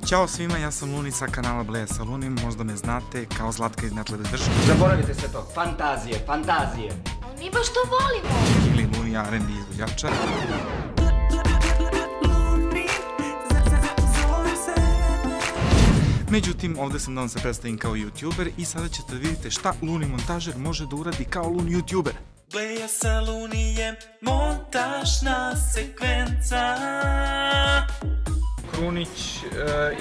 Ćao svima, ja sam Luni sa kanala Bleja sa Lunim, možda me znate kao Zlatka iz Netlede drži. Zaboravite sve to, fantazije, fantazije. Ali mi baš to volimo. Ili Luni R&B izvođača. Međutim, ovde sam da vam se predstavim kao YouTuber i sada ćete da vidite šta Luni montažer može da uradi kao Luni YouTuber. Bleja sa Luni je montažna sekvenca. Krunić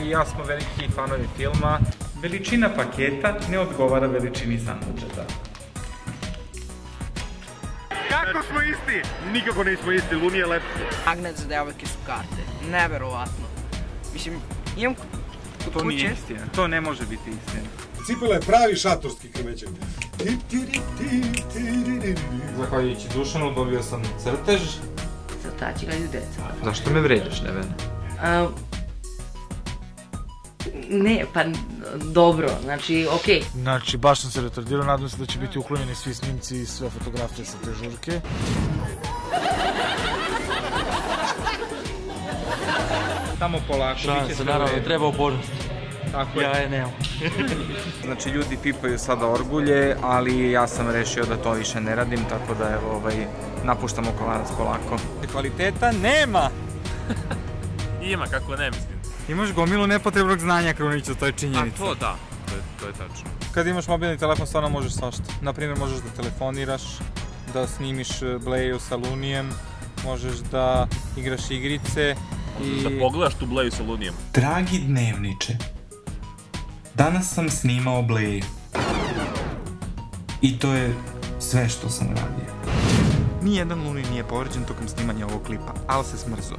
i ja smo veliki fanovi filma. Veličina paketa ne odgovara veličini sandvičeta. Kako smo isti? Nikako nismo isti, Luni je lepši. Magnet za devojke su karte. Neverovatno. Mislim, imam kod To nije kuće. istina, to ne može biti istina. Cipela je pravi šatorski kremećan. Zahvaljujući Dušanu dobio sam crtež. Crtači gledaju deca. Zašto me vređaš, Nevena? Ne, pa dobro, znači, okej. Znači, baš sam se retardirao, nadam se da će biti uklonjeni svi snimci i sve fotografije sa te žurke. Samo polako, bit će sve u redu. Treba upornost. Tako je. Ja je nemam. Znači, ljudi pipaju sada orgulje, ali ja sam rešio da to više ne radim, tako da evo, napuštamo kolanac polako. Kvaliteta nema! Ima, kako ne mislim. Imaš gomilu nepotrebnog znanja, Kruniću, to je činjenica. To da, to je tačno. Kad imaš mobilni telefon, stvarno možeš svašta. Naprimjer, možeš da telefoniraš, da snimiš Bleju sa Lunijem, možeš da igraš igrice i... Da pogledaš tu Bleju sa Lunijem. Dragi dnevniče, danas sam snimao Bleju. I to je sve što sam radio. Nijedan Luni nije povređen tokom snimanja ovog klipa, ali se smrzo.